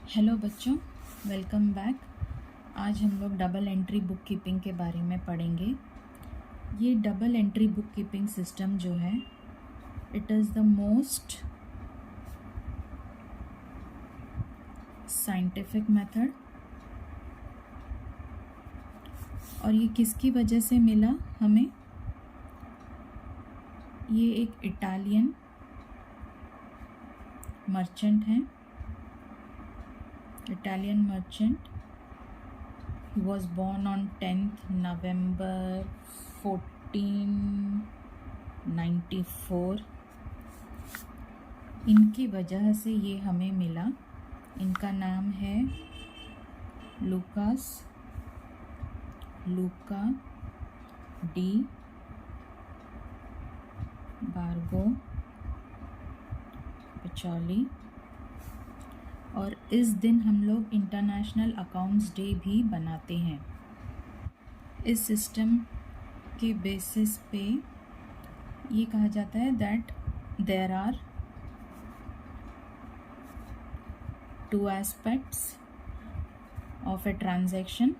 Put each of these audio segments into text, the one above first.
Hello बच्चों, welcome back. आज हम लोग डबल एंट्री बुक कीपिंग के बारे में पढ़ेंगे। ये double entry book keeping system जो है, it is the most scientific method. और ये किसकी वजह से मिला हमें? ये एक इटालियन मर्चेंट हैं, Italian merchant. He was born on 10th November 1494. इनकी वजह से ये हमें मिला। इनका नाम है लूका डी बार्गो पचौली। और इस दिन हम लोग इंटरनेशनल अकाउंट्स डे भी बनाते हैं। इस सिस्टम के बेसिस पे ये कहा जाता है that there are two aspects of a transaction.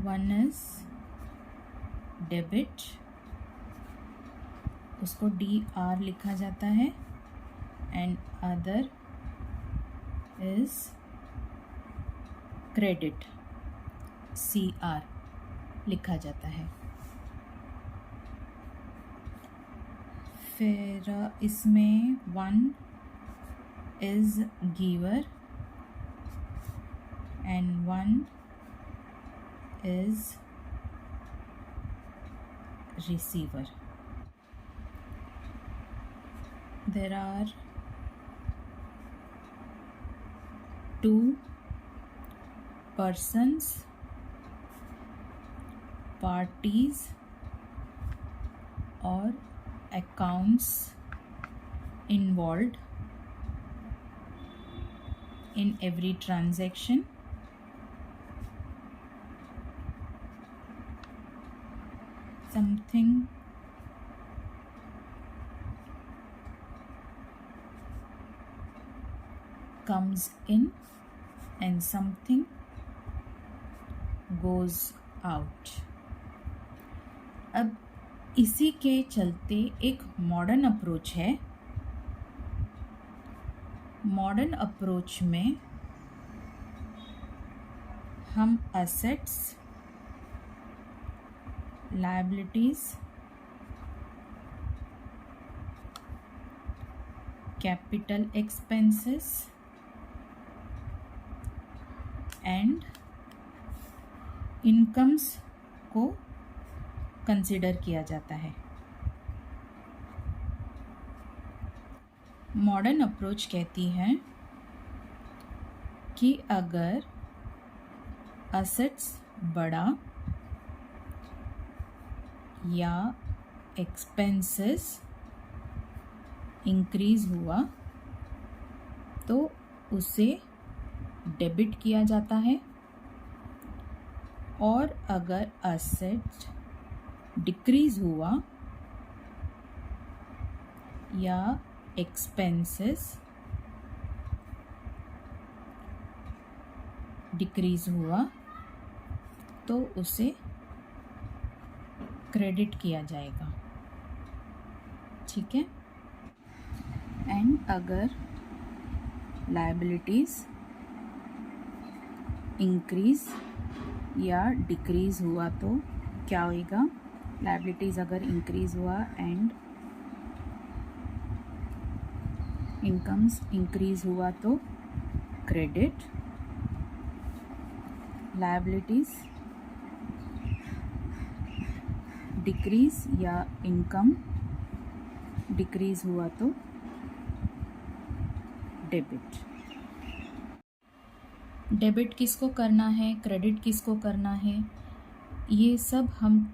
One is debit, उसको DR लिखा जाता है, and other is credit, CR लिखा जाता है। फिर इसमें one is giver and one is receiver. There are two persons, parties or accounts involved in every transaction. Something comes in and something goes out. अब इसी के चलते एक मॉडर्न अप्रोच है। मॉडर्न अप्रोच में हम assets, liabilities, capital expenses and incomes को consider किया जाता है। मॉडर्न अप्रोच कहती है कि अगर एसेट्स बढ़ा या एक्सपेंसेस इंक्रीज हुआ तो उसे डेबिट किया जाता है, और अगर एसेट डिक्रीज हुआ या एक्सपेंसेस डिक्रीज हुआ तो उसे क्रेडिट किया जाएगा। ठीक है। एंड अगर लायबिलिटीज इंक्रीज या डिक्रीज हुआ तो क्या होएगा? लायबिलिटीज अगर इंक्रीज हुआ एंड इनकम्स इंक्रीज हुआ तो क्रेडिट। लायबिलिटीज डिक्रीज या इनकम डिक्रीज हुआ तो डेबिट। डेबिट किसको करना है, क्रेडिट किसको करना है, ये सब हम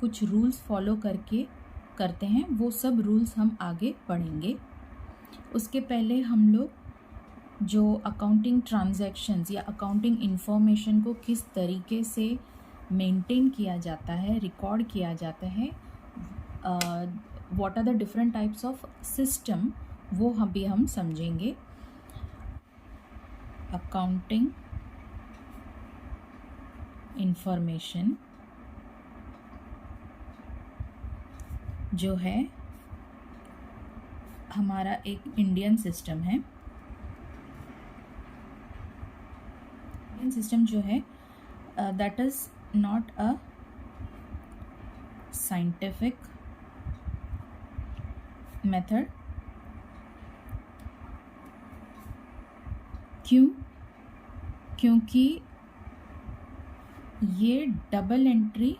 कुछ रूल्स फॉलो करके करते हैं। वो सब रूल्स हम आगे पढ़ेंगे। उसके पहले हम लोग जो अकाउंटिंग ट्रांजैक्शंस या अकाउंटिंग इंफॉर्मेशन को किस तरीके से मेंटेन किया जाता है, रिकॉर्ड किया जाता है, what are the different types of system, वो हम समझेंगे। अकाउंटिंग इंफॉर्मेशन जो है हमारा एक इंडियन सिस्टम है। इंडियन सिस्टम जो है that is not a scientific method. क्योंकि ये डबल एंट्री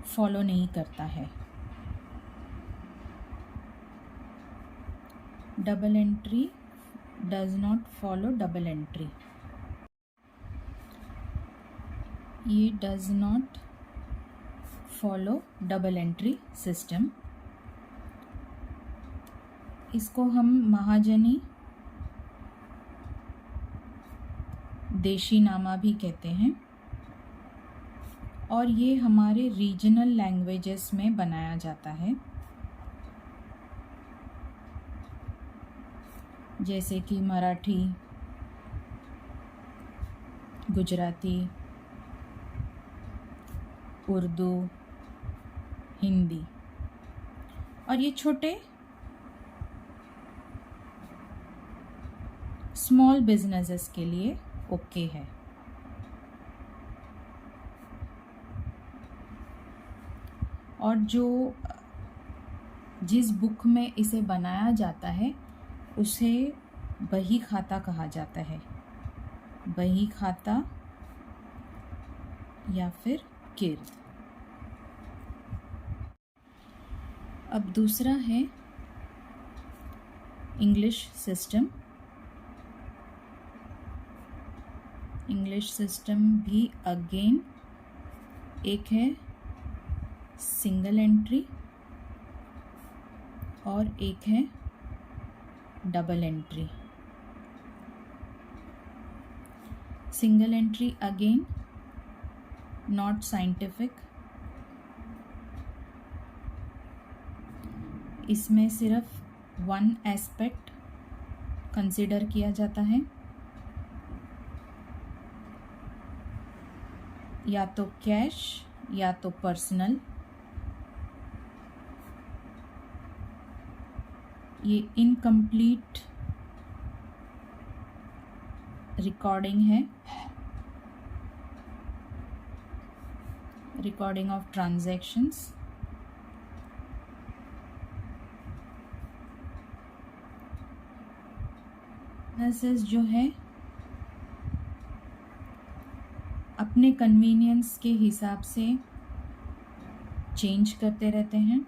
फॉलो नहीं करता है। Double entry does not follow double entry. ये does not follow double entry system. इसको हम महाजनी देशीनामा भी कहते हैं, और ये हमारे रीजनल लैंग्वेजेस में बनाया जाता है, जैसे कि मराठी, गुजराती, उर्दू, हिंदी। और ये छोटे स्मॉल बिजनेसेस के लिए ओके है। और जिस बुक में इसे बनाया जाता है उसे बही खाता कहा जाता है। बही खाता या फिर किर्द। अब दूसरा है इंग्लिश सिस्टम। इंग्लिश सिस्टम भी अगेन एक है सिंगल एंट्री और एक है double entry. Single entry again not scientific. इसमें सिर्फ वन एस्पेक्ट कंसिडर किया जाता है, या तो कैश या तो पर्सनल। ये इनकम्प्लीट रिकॉर्डिंग है, रिकॉर्डिंग ऑफ ट्रांजैक्शंस। बिजनेसेस जो है अपने कन्वीनियंस के हिसाब से चेंज करते रहते हैं,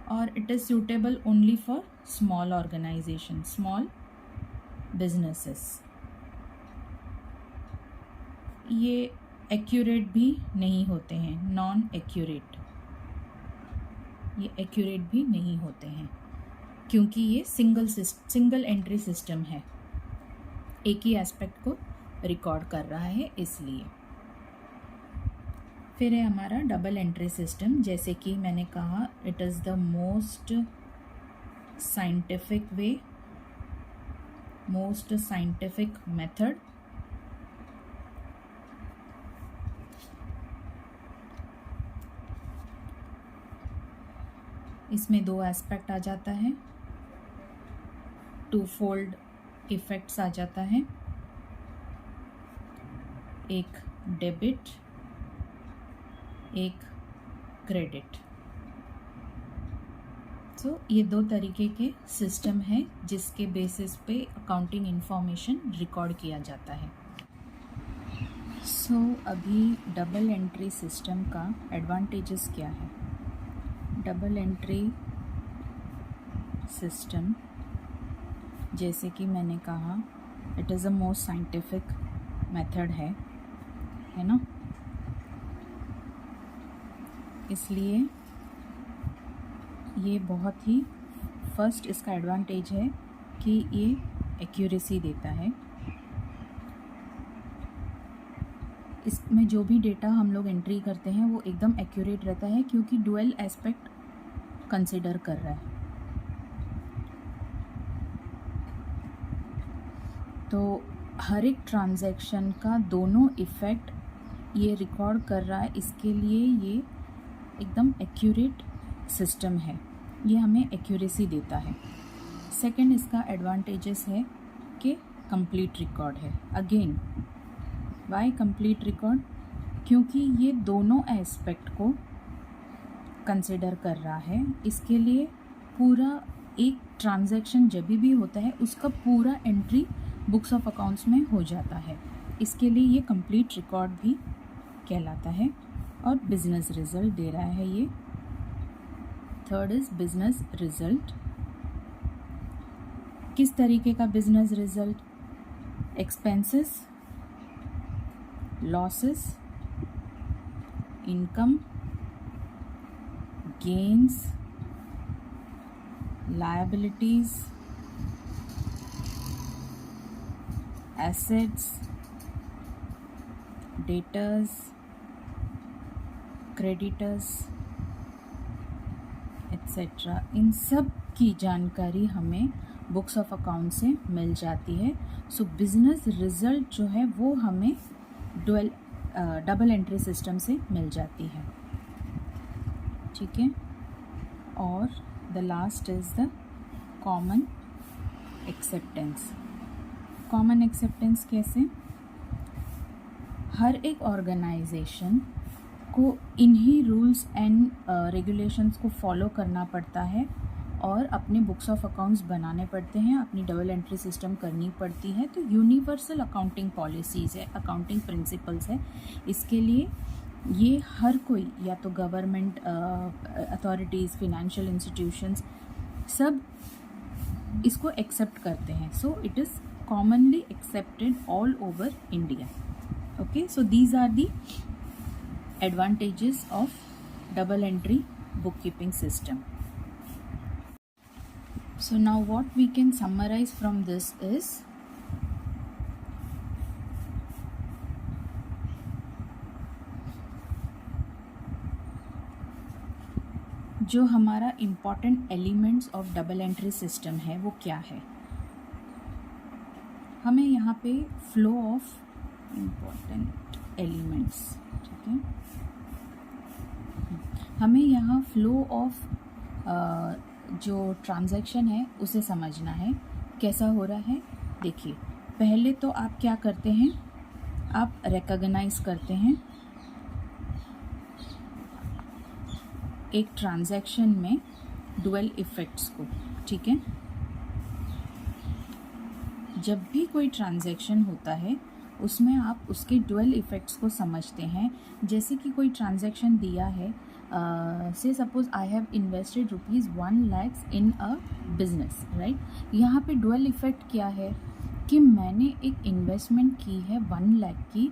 और it is suitable only for small organisation, small businesses. ये एक्यूरेट भी नहीं होते हैं, नॉन एक्यूरेट। ये एक्यूरेट भी नहीं होते हैं क्योंकि ये सिंगल एंट्री सिस्टम है, एक ही एस्पेक्ट को रिकॉर्ड कर रहा है इसलिए। फिर है हमारा डबल एंट्री सिस्टम। जैसे कि मैंने कहा, it is the most scientific way, most scientific method. इसमें दो एस्पेक्ट आ जाता है, टू फोल्ड इफेक्ट्स आ जाता है, एक डेबिट, एक क्रेडिट। सो ये दो तरीके के सिस्टम है जिसके बेसिस पे अकाउंटिंग इंफॉर्मेशन रिकॉर्ड किया जाता है। सो अभी डबल एंट्री सिस्टम का एडवांटेजेस क्या है? डबल एंट्री सिस्टम, जैसे कि मैंने कहा, it is a most scientific method है ना, इसलिए ये बहुत ही फर्स्ट इसका एडवांटेज है कि ये एक्यूरेसी देता है। इसमें जो भी डेटा हम लोग एंट्री करते हैं वो एकदम एक्यूरेट रहता है, क्योंकि डुअल एस्पेक्ट कंसिडर कर रहा है। तो हर एक ट्रांजैक्शन का दोनों इफ़ेक्ट ये रिकॉर्ड कर रहा है, इसके लिए ये एकदम एक्यूरेट सिस्टम है, ये हमें एक्यूरेसी देता है। सेकंड इसका एडवांटेजेस है कि कंप्लीट रिकॉर्ड है। Again why complete record? क्योंकि ये दोनों एस्पेक्ट को कंसिडर कर रहा है। इसके लिए पूरा एक ट्रांजैक्शन जब भी होता है उसका पूरा एंट्री बुक्स ऑफ अकाउंट्स में हो जाता है, इसके लिए ये कंप्लीट रिकॉर्ड भी कहलाता है। और बिजनेस रिजल्ट दे रहा है ये। Third is business result. किस तरीके का business result? Expenses, losses, income, gains, liabilities, assets, debtors, creditors etcetera, इन सब की जानकारी हमें बुक्स ऑफ अकाउंट से मिल जाती है। सो बिजनेस रिजल्ट जो है वो हमें डबल एंट्री सिस्टम से मिल जाती है, ठीक है। और the last is the common acceptance. Common acceptance कैसे? हर एक ऑर्गेनाइजेशन को इन्हीं रूल्स एंड रेगुलेशंस को फॉलो करना पड़ता है और अपने बुक्स ऑफ अकाउंट्स बनाने पड़ते हैं, अपनी डबल एंट्री सिस्टम करनी पड़ती है। तो यूनिवर्सल अकाउंटिंग पॉलिसीज़ है, अकाउंटिंग प्रिंसिपल्स है। इसके लिए ये हर कोई, या तो गवर्नमेंट अथॉरिटीज़, फिनेंशियल इंस्टीट्यूशंस, सब इसको एक्सेप्ट करते हैं। So it is commonly accepted all over India. Okay, so these are the advantages of double entry bookkeeping system. So now what we can summarize from this is जो हमारा important elements of double entry system है वो क्या है। हमें यहाँ पे flow of important elements, ठीक है, हमें यहाँ फ्लो ऑफ जो ट्रांजैक्शन है उसे समझना है, कैसा हो रहा है। देखिए, पहले तो आप क्या करते हैं, आप रिकॉग्नाइज करते हैं एक ट्रांजैक्शन में डुअल इफेक्ट्स को, ठीक है। जब भी कोई ट्रांजैक्शन होता है उसमें आप उसके डुअल इफेक्ट्स को समझते हैं। जैसे कि कोई ट्रांजैक्शन दिया है, से suppose I have invested ₹1 lakh in a business, right. यहाँ पे डुअल इफेक्ट क्या है कि मैंने एक इन्वेस्टमेंट की है 1 लाख की,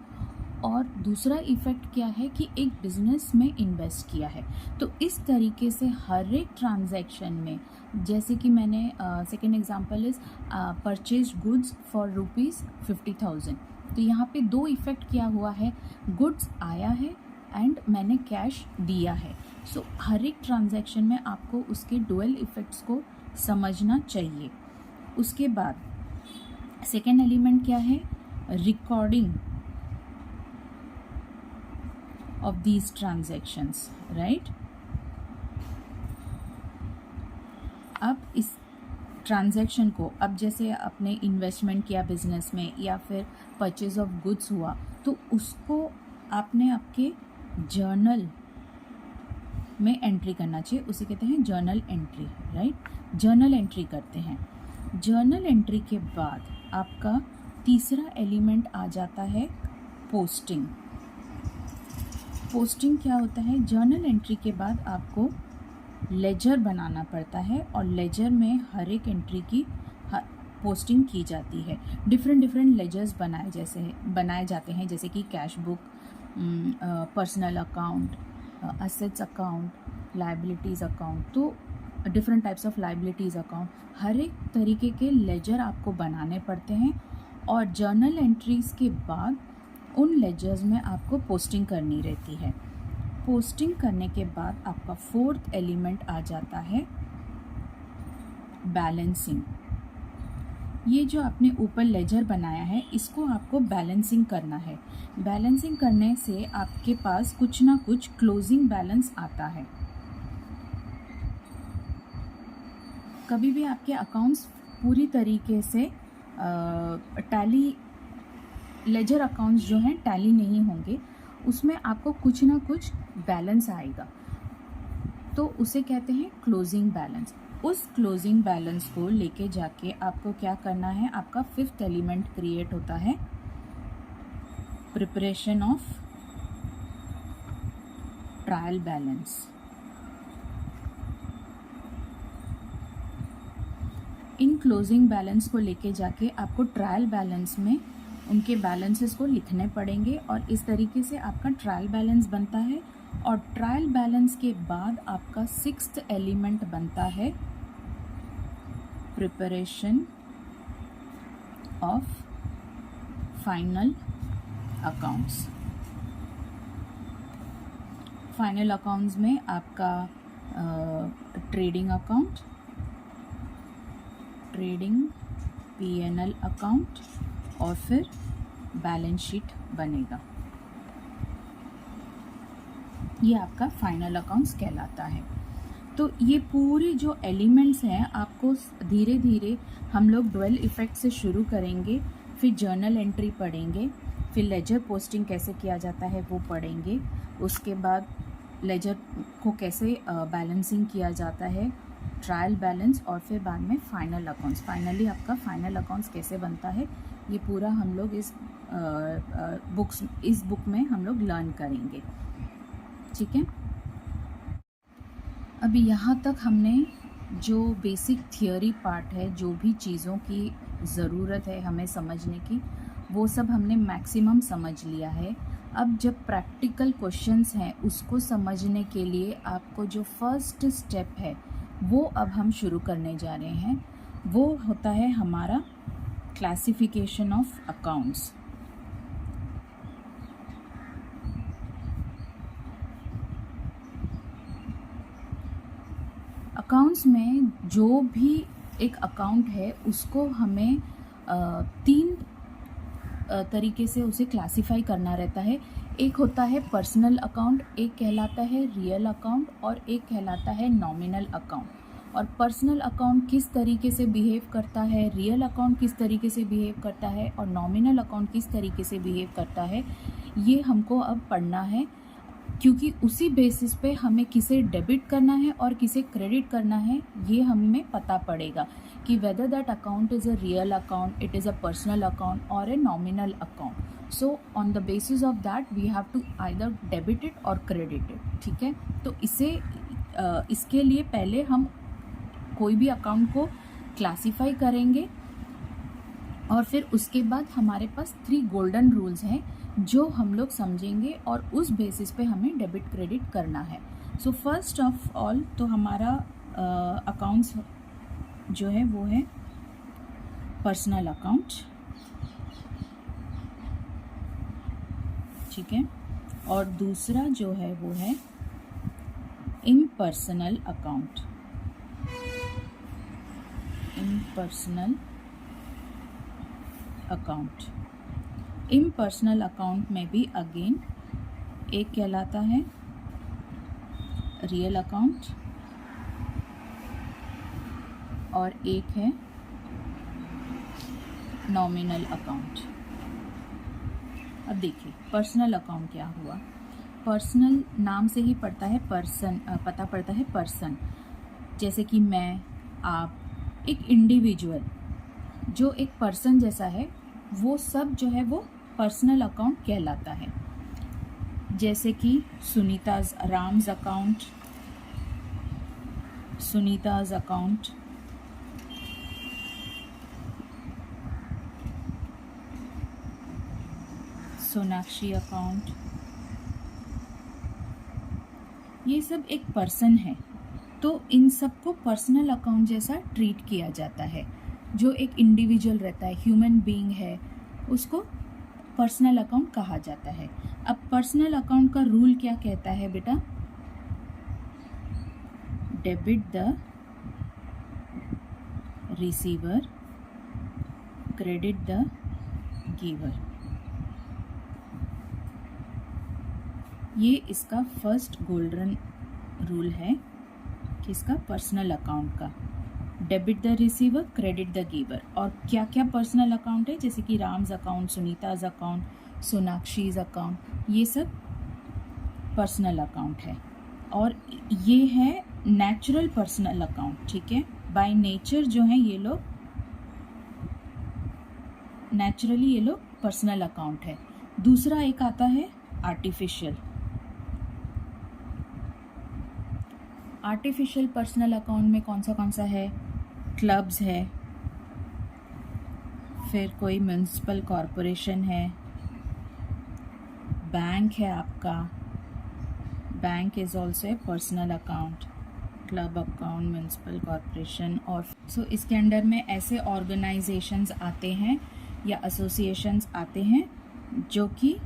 और दूसरा इफेक्ट क्या है कि एक बिजनेस में इन्वेस्ट किया है। तो इस तरीके से हर एक ट्रांजैक्शन में, जैसे कि मैंने second example is purchase goods for ₹50,000, तो यहाँ पे दो इफेक्ट क्या हुआ है, गुड्स आया है एंड मैंने कैश दिया है। सो हर एक ट्रांजैक्शन में आपको उसके डुअल इफेक्ट्स को समझना चाहिए। उसके बाद सेकेंड एलिमेंट क्या है, recording of these transactions, right. अब इस ट्रांजैक्शन को, अब जैसे आपने इन्वेस्टमेंट किया बिजनेस में या फिर परचेज ऑफ गुड्स हुआ, तो उसको आपने आपके जर्नल में एंट्री करना चाहिए, उसे कहते हैं journal entry, right. Journal entry करते हैं। जर्नल एंट्री के बाद आपका तीसरा एलिमेंट आ जाता है पोस्टिंग। पोस्टिंग क्या होता है, जर्नल एंट्री के बाद आपको लेजर बनाना पड़ता है और लेजर में हर एक एंट्री की पोस्टिंग की जाती है। डिफरेंट लेजर्स बनाए जाते हैं, जैसे कि cash book, personal account, assets account, liabilities account. तो different types of liabilities account, हर एक तरीके के लेजर आपको बनाने पड़ते हैं और जर्नल एंट्रीज़ के बाद उन लेजर्स में आपको पोस्टिंग करनी रहती है। पोस्टिंग करने के बाद आपका फोर्थ एलिमेंट आ जाता है बैलेंसिंग। ये जो आपने ऊपर लेजर बनाया है इसको आपको बैलेंसिंग करना है। बैलेंसिंग करने से आपके पास कुछ ना कुछ क्लोजिंग बैलेंस आता है। कभी भी आपके अकाउंट्स पूरी तरीके से टैली, लेजर अकाउंट्स जो हैं टैली नहीं होंगे, उसमें आपको कुछ ना कुछ बैलेंस आएगा, तो उसे कहते हैं क्लोजिंग बैलेंस। उस क्लोजिंग बैलेंस को लेके जाके आपको क्या करना है, आपका फिफ्थ एलिमेंट क्रिएट होता है preparation of trial balance. In closing balance को लेके जाके आपको ट्रायल बैलेंस में उनके बैलेंसेस को लिखने पड़ेंगे और इस तरीके से आपका ट्रायल बैलेंस बनता है। और ट्रायल बैलेंस के बाद आपका सिक्स्थ एलिमेंट बनता है preparation of final accounts. Final accounts में आपका trading account, trading P&L account और फिर बैलेंस शीट बनेगा। ये आपका फाइनल अकाउंट्स कहलाता है। तो ये पूरे जो एलिमेंट्स हैं आपको धीरे धीरे हम लोग ड्वेल इफ़ेक्ट से शुरू करेंगे, फिर जर्नल एंट्री पढ़ेंगे, फिर लेजर पोस्टिंग कैसे किया जाता है वो पढ़ेंगे, उसके बाद लेजर को कैसे बैलेंसिंग किया जाता है, ट्रायल बैलेंस, और फिर बाद में फाइनल अकाउंट्स। फाइनली आपका फाइनल अकाउंट्स कैसे बनता है ये पूरा हम लोग इस बुक में हम लोग लर्न करेंगे। ठीक है, अभी यहाँ तक हमने जो बेसिक थियोरी पार्ट है, जो भी चीज़ों की ज़रूरत है हमें समझने की, वो सब हमने मैक्सिमम समझ लिया है। अब जब प्रैक्टिकल क्वेश्चंस हैं उसको समझने के लिए आपको जो फर्स्ट स्टेप है वो अब हम शुरू करने जा रहे हैं। वो होता है हमारा क्लासिफिकेशन ऑफ अकाउंट्स। अकाउंट्स में जो भी एक अकाउंट है उसको हमें तीन तरीके से उसे क्लासिफाई करना रहता है। एक होता है पर्सनल अकाउंट, एक कहलाता है रियल अकाउंट और एक कहलाता है नॉमिनल अकाउंट। और पर्सनल अकाउंट किस तरीके से बिहेव करता है, रियल अकाउंट किस तरीके से बिहेव करता है और नॉमिनल अकाउंट किस तरीके से बिहेव करता है, ये हमको अब पढ़ना है, क्योंकि उसी बेसिस पे हमें किसे डेबिट करना है और किसे क्रेडिट करना है ये हमें पता पड़ेगा कि whether that account is a real account, it is a personal account और a nominal account. So on the basis of that we have to either debit it और क्रेडिट इट। ठीक है, तो इसके लिए पहले हम कोई भी अकाउंट को क्लासीफाई करेंगे और फिर उसके बाद हमारे पास 3 गोल्डन रूल्स हैं जो हम लोग समझेंगे और उस बेसिस पे हमें डेबिट क्रेडिट करना है। सो फर्स्ट ऑफ ऑल तो हमारा अकाउंट्स जो है वो है पर्सनल अकाउंट। ठीक है, और दूसरा जो है वो है impersonal account. Impersonal account, impersonal account में भी अगेन एक कहलाता है रियल अकाउंट और एक है नॉमिनल अकाउंट। अब देखिए पर्सनल अकाउंट क्या हुआ। पर्सनल नाम से ही पड़ता है पर्सन, पता पड़ता है पर्सन, जैसे कि मैं, आप, एक इंडिविजुअल जो एक पर्सन जैसा है वो सब जो है वो पर्सनल अकाउंट कहलाता है। जैसे कि Sunita's Ram's account, Sunita's account, Sonakshi account, ये सब एक पर्सन है। तो इन सबको पर्सनल अकाउंट जैसा ट्रीट किया जाता है। जो एक इंडिविजुअल रहता है, ह्यूमन बीइंग है, उसको पर्सनल अकाउंट कहा जाता है। अब पर्सनल अकाउंट का रूल क्या कहता है बेटा? Debit the receiver, credit the giver. ये इसका फर्स्ट गोल्डन रूल है किसका? पर्सनल अकाउंट का। Debit the receiver, credit the giver. और क्या क्या पर्सनल अकाउंट है? जैसे कि Ram's account, Sunita's account, Sonakshi's account, ये सब पर्सनल अकाउंट है। और ये है नेचुरल पर्सनल अकाउंट, ठीक है। बाय नेचर जो है ये लोग नेचुरली ये लोग पर्सनल अकाउंट है। दूसरा एक आता है आर्टिफिशियल। आर्टिफिशियल पर्सनल अकाउंट में कौन सा है? क्लब्स है, फिर कोई म्युनिसिपल कॉरपोरेशन है, बैंक है आपका, bank is also a personal account, club account, municipal corporation. और सो इसके अंडर में ऐसे ऑर्गेनाइजेशंस आते हैं या एसोसिएशंस आते हैं जो कि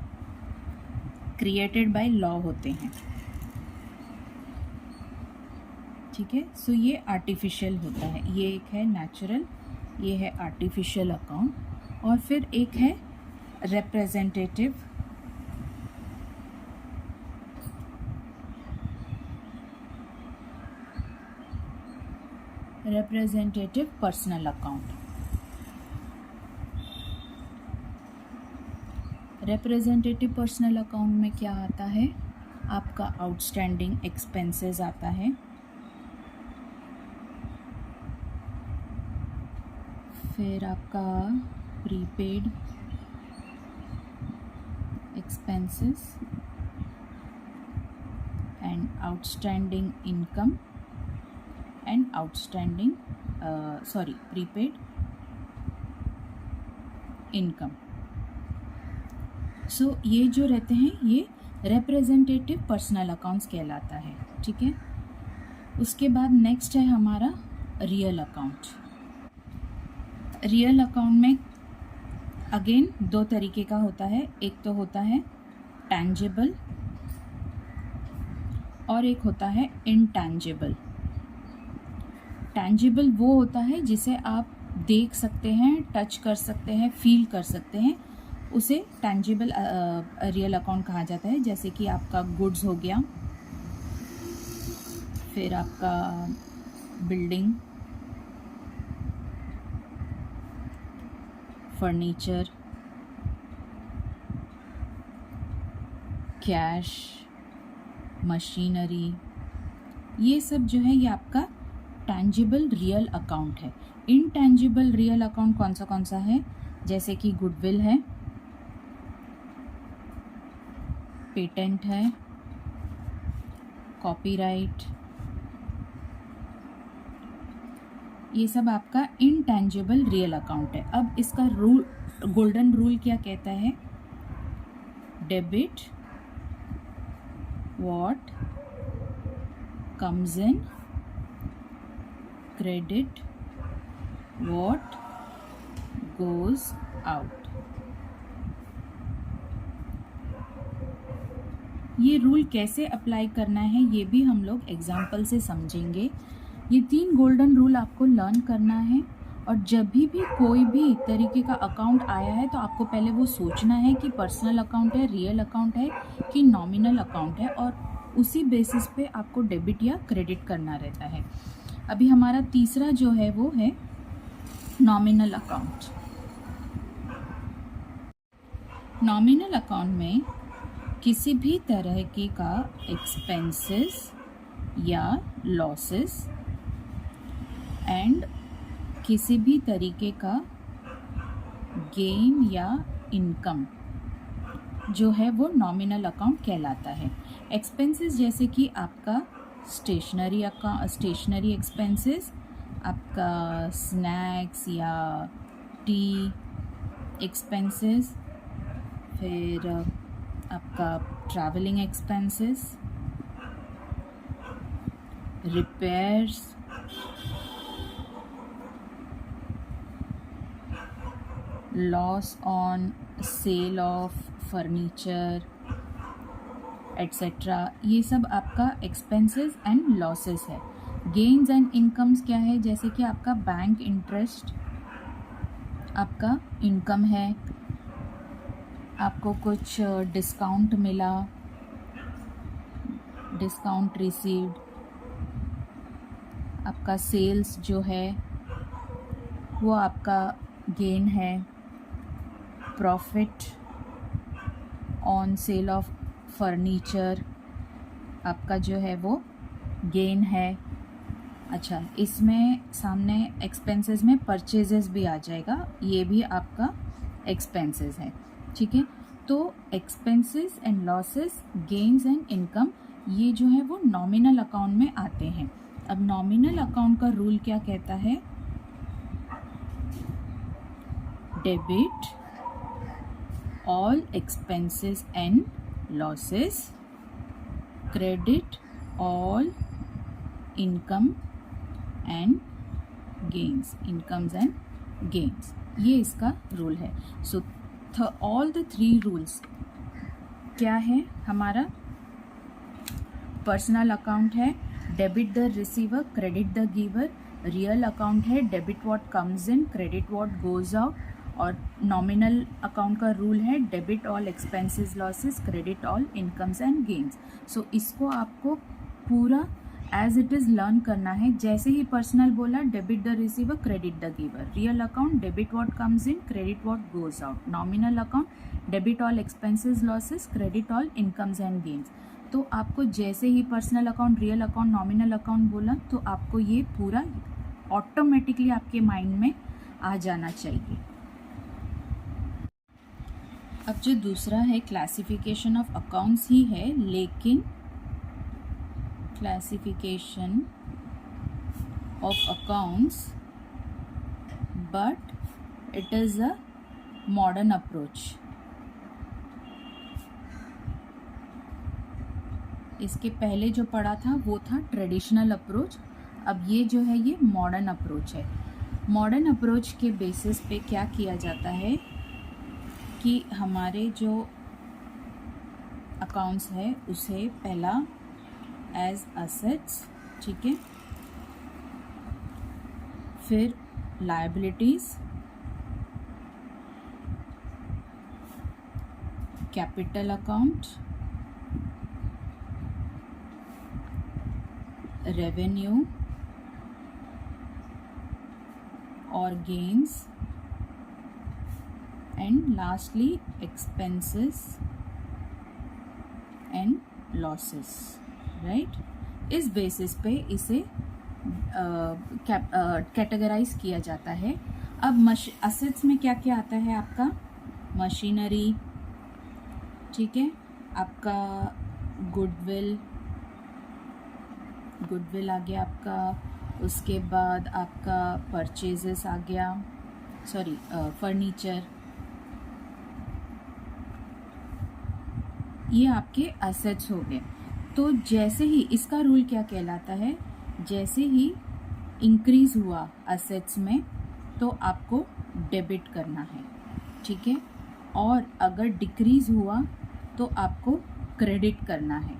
क्रिएटेड बाय लॉ होते हैं, ठीक है। सो ये आर्टिफिशियल होता है, ये एक है नेचुरल, ये है आर्टिफिशियल अकाउंट। और फिर एक है representative personal account. Representative personal account में क्या आता है? आपका आउटस्टैंडिंग एक्सपेंसेस आता है, फिर आपका prepaid expenses and outstanding income and outstanding prepaid income. So ये जो रहते हैं ये रिप्रेजेंटेटिव पर्सनल अकाउंट्स कहलाता है, ठीक है। उसके बाद नेक्स्ट है हमारा रियल अकाउंट। रियल अकाउंट में अगेन दो तरीके का होता है, एक तो होता है टैंजिबल और एक होता है इनटैंजिबल। टैंजिबल वो होता है जिसे आप देख सकते हैं, टच कर सकते हैं, फील कर सकते हैं, उसे टैंजिबल रियल अकाउंट कहा जाता है। जैसे कि आपका गुड्स हो गया, फिर आपका बिल्डिंग, फर्नीचर, कैश, मशीनरी, ये सब जो है ये आपका टैंजिबल रियल अकाउंट है। इनटैंजिबल रियल अकाउंट कौन सा है? जैसे कि गुडविल है, पेटेंट है, कॉपीराइट, ये सब आपका इनटैंजिबल रियल अकाउंट है। अब इसका रूल, गोल्डन रूल क्या कहता है? Debit what comes in, credit what goes out. ये रूल कैसे अप्लाई करना है ये भी हम लोग एग्जाम्पल से समझेंगे। ये 3 गोल्डन रूल आपको लर्न करना है। और जब भी कोई भी तरीके का अकाउंट आया है तो आपको पहले वो सोचना है कि पर्सनल अकाउंट है, रियल अकाउंट है कि नॉमिनल अकाउंट है, और उसी बेसिस पे आपको डेबिट या क्रेडिट करना रहता है। अभी हमारा तीसरा जो है वो है नॉमिनल अकाउंट। नॉमिनल अकाउंट में किसी भी तरह की का एक्सपेंसेस या लॉसेस एंड किसी भी तरीके का गेन या इनकम जो है वो नॉमिनल अकाउंट कहलाता है। एक्सपेंसेस जैसे कि आपका स्टेशनरी एक्सपेंसेस, आपका स्नैक्स या टी एक्सपेंसेस, फिर आपका travelling expenses, repairs, loss on sale of furniture etcetera, ये सब आपका एक्सपेंसेस एंड लॉसेस है। गेन्स एंड इनकम्स क्या है, जैसे कि आपका बैंक इंटरेस्ट आपका इनकम है, आपको कुछ डिस्काउंट मिला, डिस्काउंट रिसीव्ड, आपका सेल्स जो है वो आपका गेन है, profit on sale of furniture आपका जो है वो गेन है। अच्छा, इसमें सामने एक्सपेंसेस में परचेजेस भी आ जाएगा, ये भी आपका एक्सपेंसेस है, ठीक है। तो expenses and losses, gains and income, ये जो है वो नॉमिनल अकाउंट में आते हैं। अब नॉमिनल अकाउंट का रूल क्या कहता है, debit all expenses and losses, credit all income and gains, incomes and gains, ये इसका रूल है। So all the three rules क्या है, हमारा पर्सनल अकाउंट है debit the receiver, credit the giver, real account है debit what comes in, credit what goes out, और nominal account का रूल है debit all expenses losses, credit all incomes and gains. So इसको आपको पूरा as it is learn करना है। जैसे ही पर्सनल बोला, debit the receiver, credit the giver, real account debit what comes in, credit what goes out, nominal account debit all expenses losses, credit all incomes and gains. तो आपको जैसे ही personal account, real account, nominal account बोला तो आपको ये पूरा automatically आपके माइंड में आ जाना चाहिए। अब जो दूसरा है क्लासिफिकेशन ऑफ अकाउंट्स ही है, लेकिन classification of accounts but it is a modern approach. इसके पहले जो पढ़ा था वो था ट्रेडिशनल अप्रोच, अब ये जो है ये मॉडर्न अप्रोच है। मॉडर्न अप्रोच के बेसिस पे क्या किया जाता है कि हमारे जो अकाउंट्स है उसे पहला एज असेट्स, ठीक है, फिर लायबिलिटीज, कैपिटल अकाउंट, रेवेन्यू और gains, and lastly expenses and losses, right. इस बेसिस पे इसे कैटेगराइज किया जाता है। अब असेट्स में क्या क्या आता है, आपका मशीनरी, ठीक है, आपका गुडविल आ गया आपका, उसके बाद आपका परचेजेस आ गया, सॉरी फर्नीचर, ये आपके असेट्स हो गए। तो जैसे ही इसका रूल क्या कहलाता है, जैसे ही इंक्रीज हुआ असेट्स में तो आपको डेबिट करना है, ठीक है, और अगर डिक्रीज हुआ तो आपको क्रेडिट करना है।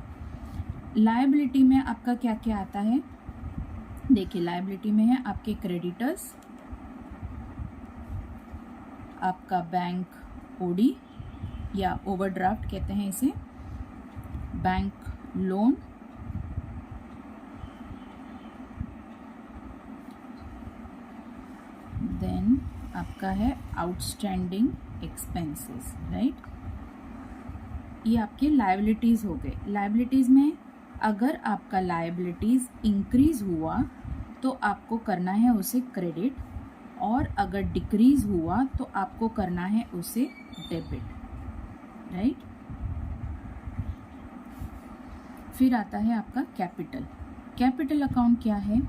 लायबिलिटी में आपका क्या क्या आता है, देखिए लायबिलिटी में है आपके क्रेडिटर्स, आपका बैंक ओडी या ओवरड्राफ्ट कहते हैं इसे, बैंक लोन, देन आपका है आउटस्टैंडिंग एक्सपेंसेस, राइट। ये आपके लायबिलिटीज हो गए। लायबिलिटीज में अगर आपका लायबिलिटीज इंक्रीज हुआ तो आपको करना है उसे क्रेडिट, और अगर डिक्रीज हुआ तो आपको करना है उसे डेबिट, राइट। फिर आता है आपका कैपिटल। कैपिटल अकाउंट क्या है,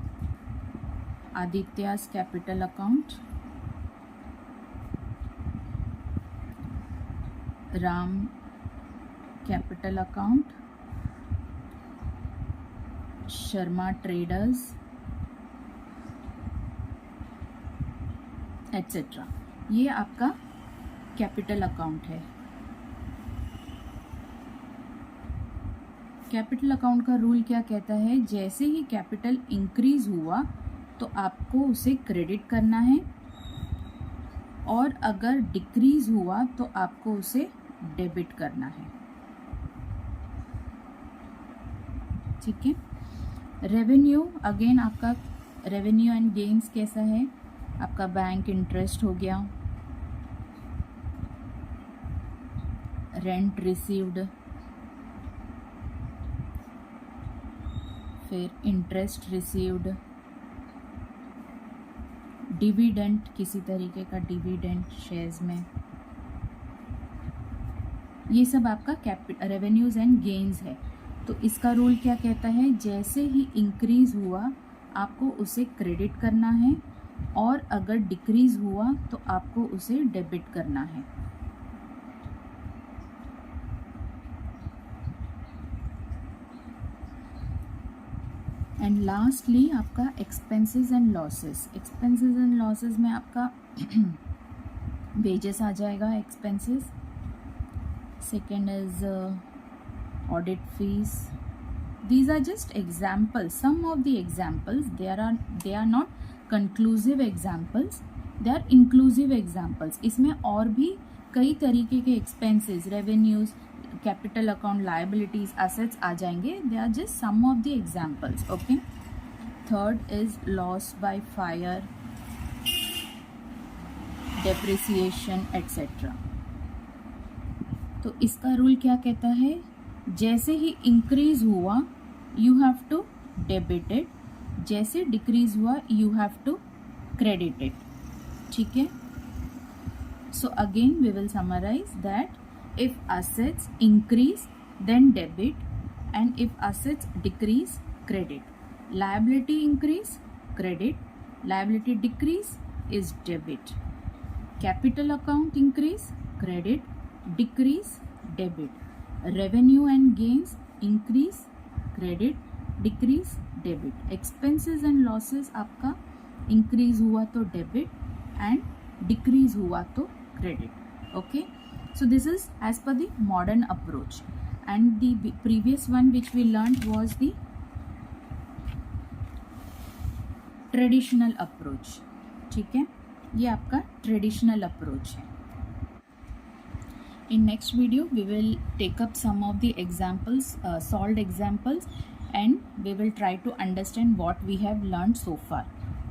Aditya's capital account, Ram capital account, Sharma traders etcetera. ये आपका कैपिटल अकाउंट है। कैपिटल अकाउंट का रूल क्या कहता है? जैसे ही कैपिटल इंक्रीज हुआ तो आपको उसे क्रेडिट करना है, और अगर डिक्रीज हुआ तो आपको उसे डेबिट करना है। ठीक है। रेवेन्यू, अगेन आपका रेवेन्यू एंड गेन्स कैसा है? आपका बैंक इंटरेस्ट हो गया, रेंट रिसीव्ड, फिर इंटरेस्ट रिसीव्ड, डिविडेंड, किसी तरीके का डिविडेंड शेयर्स में, ये सब आपका रेवेन्यूज एंड गेन्स है। तो इसका रूल क्या कहता है? जैसे ही इंक्रीज हुआ आपको उसे क्रेडिट करना है, और अगर डिक्रीज हुआ तो आपको उसे डेबिट करना है। एंड लास्टली आपका expenses and losses. Expenses and losses में आपका वेजेस आ जाएगा, expenses. Second is audit fees. These are just examples, some of the examples. They are not conclusive examples, they are inclusive examples. इसमें और भी कई तरीके के expenses, revenues, capital account, liabilities, assets आ जाएंगे. They are just some of the examples. Okay. Third is loss by fire, depreciation, etc. तो इसका rule क्या कहता है? जैसे ही इंक्रीज हुआ you have to debit it, जैसे डिक्रीज हुआ you have to credit it. ठीक है। So again we will summarise that if assets increase then debit, and if assets decrease credit. Liability increase credit, liability decrease is debit. Capital account increase credit, decrease debit. Revenue and gains increase credit, decrease debit. Expenses and losses आपका increase हुआ तो debit and decrease हुआ तो credit. Okay, so this is as per the modern approach, and the previous one which we learned was the traditional approach. ठीक है, ये आपका traditional approach है। In next video we will take up some of the examples, solved examples, and we will try to understand what we have learned so far.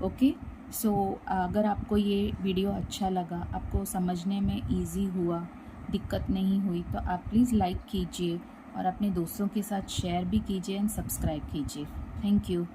Okay, so अगर आपको ये video अच्छा लगा, आपको समझने में इजी हुआ, दिक्कत नहीं हुई, तो आप प्लीज़ लाइक कीजिए और अपने दोस्तों के साथ शेयर भी कीजिए एंड सब्सक्राइब कीजिए। Thank you.